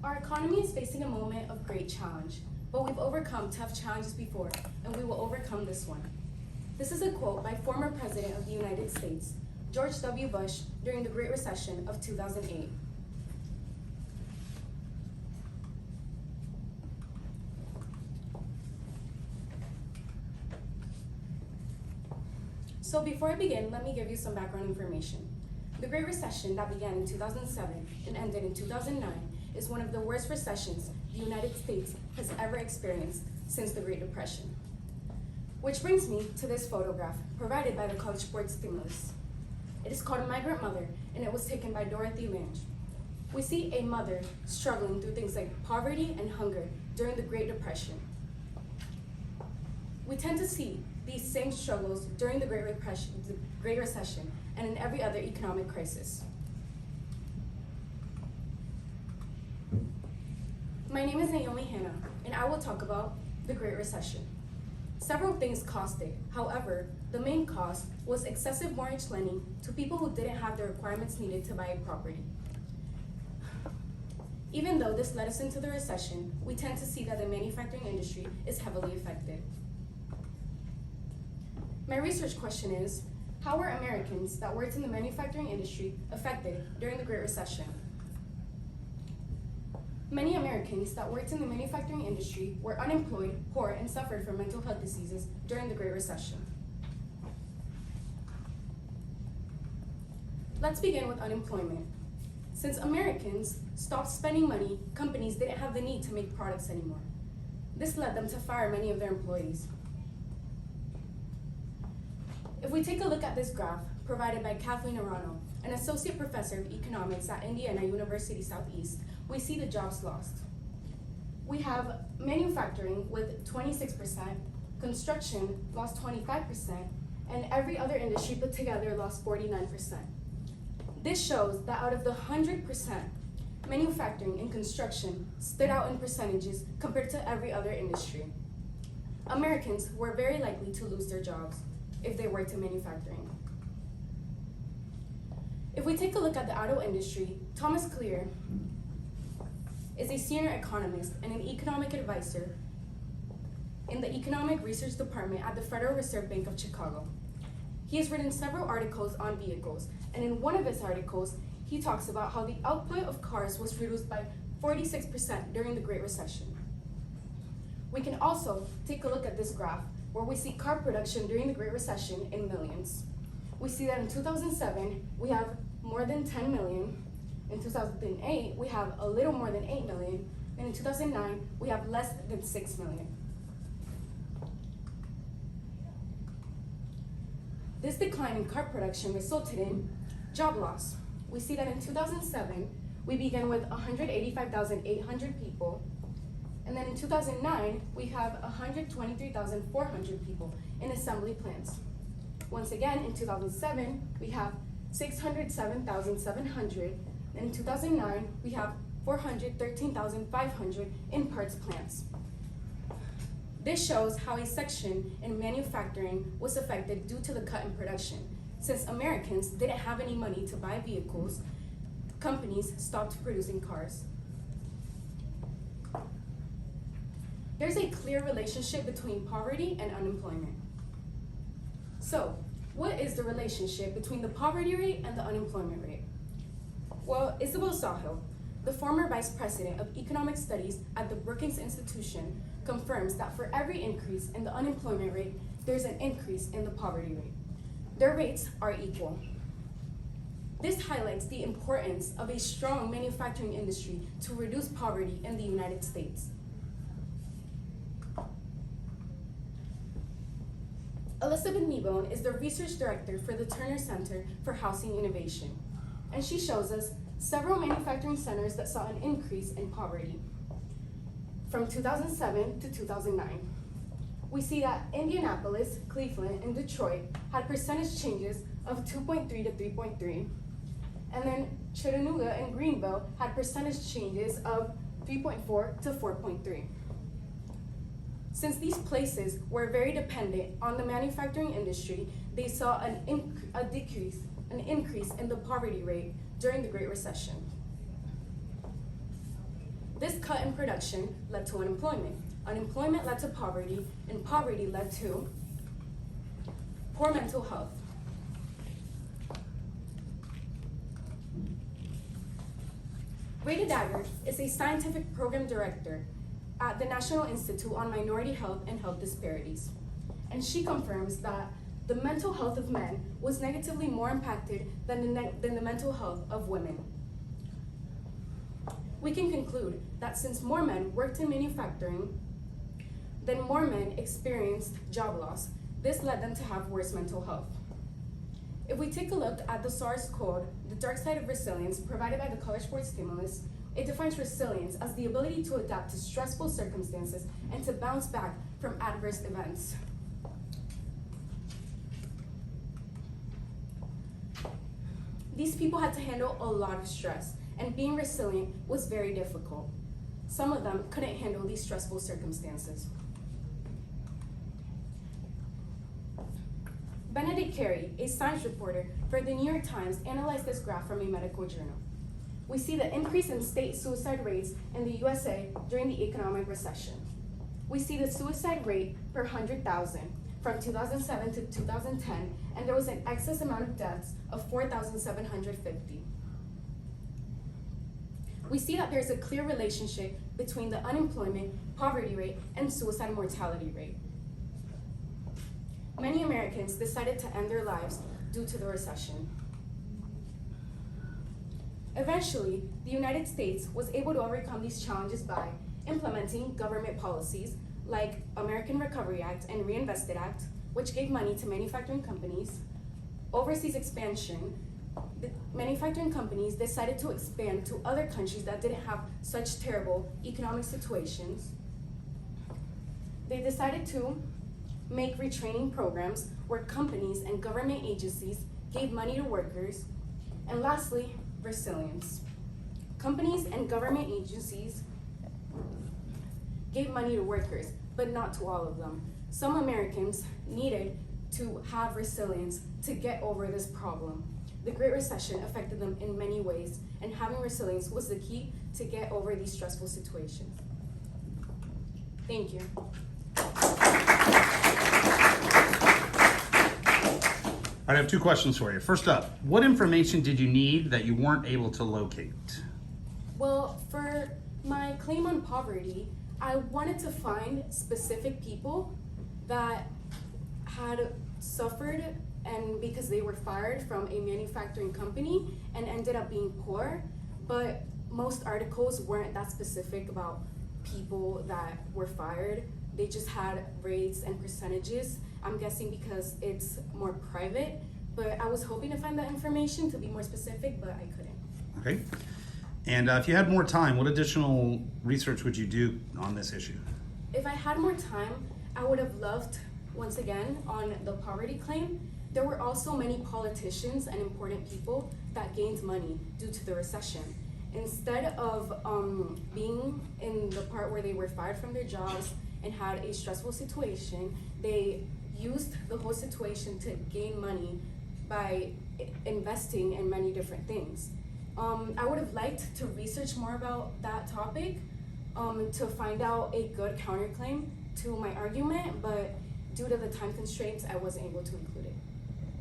Our economy is facing a moment of great challenge, but we've overcome tough challenges before, and we will overcome this one. This is a quote by former President of the United States, George W. Bush, during the Great Recession of 2008. So before I begin, let me give you some background information. The Great Recession that began in 2007 and ended in 2009 is one of the worst recessions the United States has ever experienced since the Great Depression. Which brings me to this photograph provided by the College Board Stimulus. It is called Migrant Mother, and it was taken by Dorothy Lange. We see a mother struggling through things like poverty and hunger during the Great Depression. We tend to see these same struggles during the Great Recession, and in every other economic crisis. My name is Naomi Hanna, and I will talk about the Great Recession. Several things caused it. However, the main cause was excessive mortgage lending to people who didn't have the requirements needed to buy a property. Even though this led us into the recession, we tend to see that the manufacturing industry is heavily affected. My research question is, how were Americans that worked in the manufacturing industry affected during the Great Recession? Many Americans that worked in the manufacturing industry were unemployed, poor, and suffered from mental health diseases during the Great Recession. Let's begin with unemployment. Since Americans stopped spending money, companies didn't have the need to make products anymore. This led them to fire many of their employees. If we take a look at this graph provided by Kathleen Arano, an associate professor of economics at Indiana University Southeast, we see the jobs lost. We have manufacturing with 26%, construction lost 25%, and every other industry put together lost 49%. This shows that out of the 100%, manufacturing and construction stood out in percentages compared to every other industry. Americans were very likely to lose their jobs if they worked in manufacturing. If we take a look at the auto industry, Thomas Clear is a senior economist and an economic advisor in the Economic Research Department at the Federal Reserve Bank of Chicago. He has written several articles on vehicles, and in one of his articles, he talks about how the output of cars was reduced by 46% during the Great Recession. We can also take a look at this graph where we see car production during the Great Recession in millions. We see that in 2007, we have more than 10 million. In 2008, we have a little more than 8 million. And in 2009, we have less than 6 million. This decline in car production resulted in job loss. We see that in 2007, we began with 185,800 people. And then in 2009, we have 123,400 people in assembly plants. Once again, in 2007, we have 607,700, and in 2009, we have 413,500 in parts plants. This shows how a section in manufacturing was affected due to the cut in production. Since Americans didn't have any money to buy vehicles, companies stopped producing cars. There's a clear relationship between poverty and unemployment. So, what is the relationship between the poverty rate and the unemployment rate? Well, Isabel Sawhill, the former vice president of economic studies at the Brookings Institution, confirms that for every increase in the unemployment rate, there's an increase in the poverty rate. Their rates are equal. This highlights the importance of a strong manufacturing industry to reduce poverty in the United States. Elizabeth Kneebone is the research director for the Turner Center for Housing Innovation, and she shows us several manufacturing centers that saw an increase in poverty from 2007 to 2009. We see that Indianapolis, Cleveland, and Detroit had percentage changes of 2.3 to 3.3, and then Chattanooga and Greenville had percentage changes of 3.4 to 4.3. Since these places were very dependent on the manufacturing industry, they saw an increase in the poverty rate during the Great Recession. This cut in production led to unemployment. Unemployment led to poverty, and poverty led to poor mental health. Rita Daggett is a scientific program director at the National Institute on Minority Health and Health Disparities. And she confirms that the mental health of men was negatively more impacted than the mental health of women. We can conclude that since more men worked in manufacturing, then more men experienced job loss. This led them to have worse mental health. If we take a look at the SARS code, the dark side of resilience provided by the College Board stimulus, it defines resilience as the ability to adapt to stressful circumstances and to bounce back from adverse events. These people had to handle a lot of stress, and being resilient was very difficult. Some of them couldn't handle these stressful circumstances. Benedict Carey, a science reporter for the New York Times, analyzed this graph from a medical journal. We see the increase in state suicide rates in the USA during the economic recession. We see the suicide rate per 100,000 from 2007 to 2010, and there was an excess amount of deaths of 4,750. We see that there's a clear relationship between the unemployment, poverty rate, and suicide mortality rate. Many Americans decided to end their lives due to the recession. Eventually, the United States was able to overcome these challenges by implementing government policies like American Recovery Act and Reinvested Act, which gave money to manufacturing companies. Overseas expansion, the manufacturing companies decided to expand to other countries that didn't have such terrible economic situations. They decided to make retraining programs where companies and government agencies gave money to workers. And lastly, resilience. Companies and government agencies gave money to workers, but not to all of them. Some Americans needed to have resilience to get over this problem. The Great Recession affected them in many ways, and having resilience was the key to get over these stressful situations. Thank you. I have two questions for you. First up, what information did you need that you weren't able to locate? Well, for my claim on poverty, I wanted to find specific people that had suffered and because they were fired from a manufacturing company and ended up being poor, but most articles weren't that specific about people that were fired. They just had rates and percentages. I'm guessing because it's more private, but I was hoping to find that information to be more specific, but I couldn't. Okay. And if you had more time, what additional research would you do on this issue? If I had more time, I would have loved, once again, on the poverty claim. There were also many politicians and important people that gained money due to the recession. Instead of being in the part where they were fired from their jobs and had a stressful situation, they used the whole situation to gain money by investing in many different things. I would have liked to research more about that topic to find out a good counterclaim to my argument, but due to the time constraints, I wasn't able to include it.